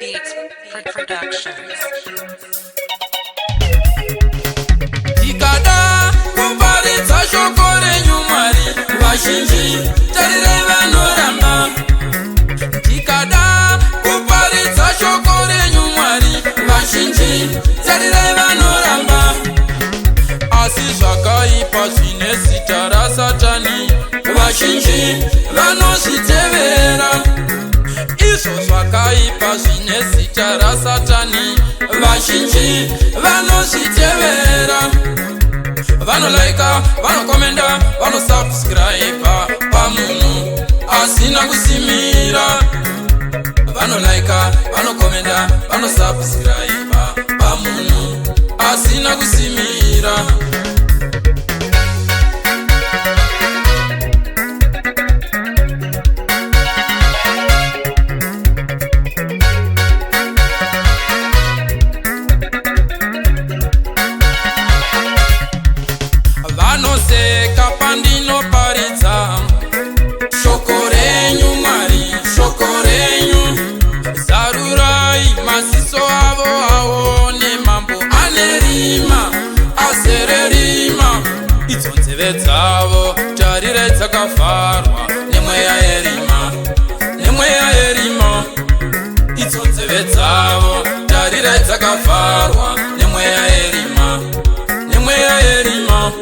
Beats Productions. Tikada kuparidza shoko renyu Mwari, vazhinji tarirai vanoramba. Tikada kuparidza shoko renyu Mwari, vazhinji tarirai vanoramba. Asi zvakaipa zvine zita raSatani, vazhinji vanozvitevera. Izvo zvakaipa zvine zita raSatani, vazhinji vanozvitevera. Vanolaika, vanokomenda, vanosubscribe pamunhu asina kusimira. Vanolaika, vanokomenda, vanosubscribe pamunhu asina kusimira. Vanoseka pandinoparidza shoko renyu Mwari, shoko renyu. Zarurai maziso avo aone mambo ane rima, azere rima. Idzo nzeve dzavo tarirai dzakavharwa nemweya yerima, nemweya yerima. Idzo nzeve dzavo tarirai dzakavharwa nemweya yerima, nemweya yerima.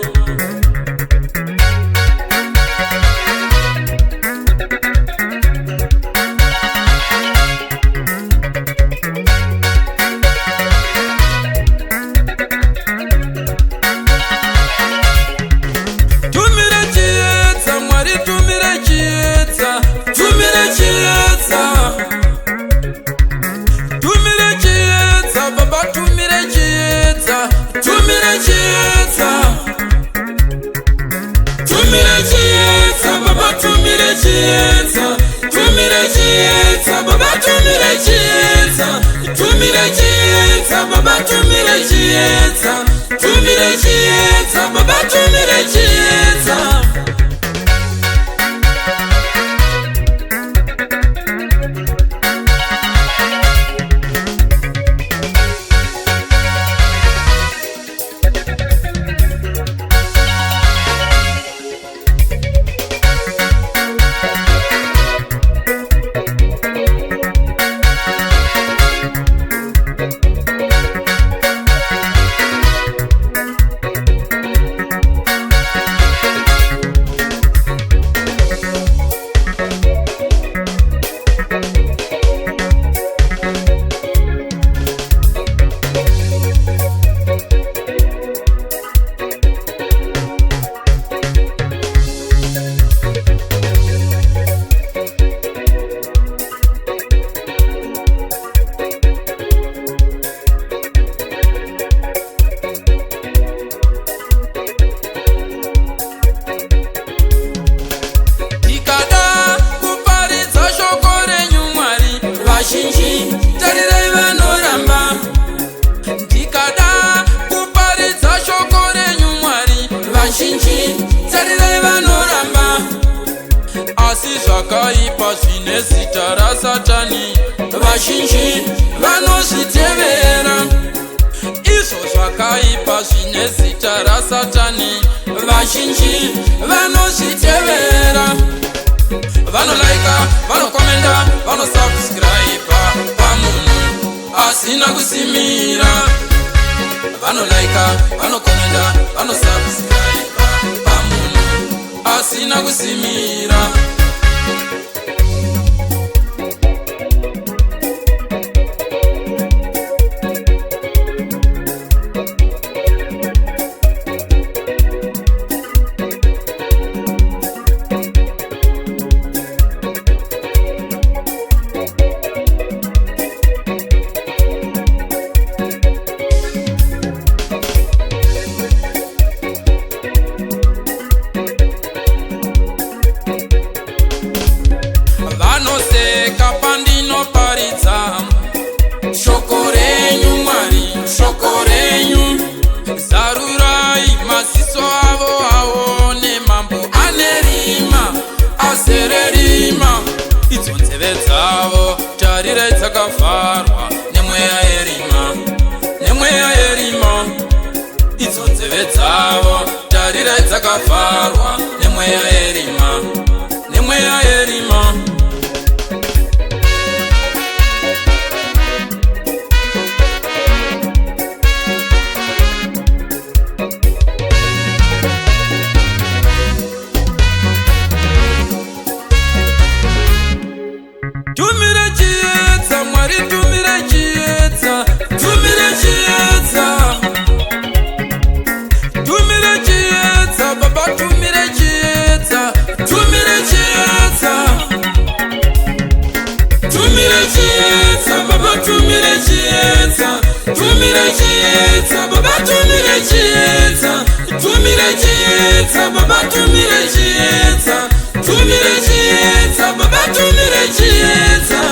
Asi zvakaipa zvine zita raSatani, vazhinji vanozvitevera. Izvo zvakaipa zvine zita raSatani, vazhinji vanozvitevera. Vanolaika, vanokomenda, vanosubscribe pamunhu asina kusimira. Vanolaika, vanokomenda, vanosubscribe pamunhu asina kusimira. Vanoseka pandinoparidza shoko renyu Mwari, shoko renyu. Zarurai maziso avo aone mambo ane rima, azere rima. Idzo nzeve dzavo tarire dzakafarwa nemweya yerima, nemweya yerima. Idzo nzeve dzavo tarire dzakafarwa nemweya yerima, nemweya yerima. Tumire chiedza Mwari, tumire chiedza, tumire chiedza, tumire chiedza Baba, tumire chiedza, tumire chiedza, tumire chiedza Baba, tumire chiedza, tumire chiedza Baba, tumire chiedza, tumire chiedza Baba, tumire chiedza, tumire chiedza Baba, tumire chiedza.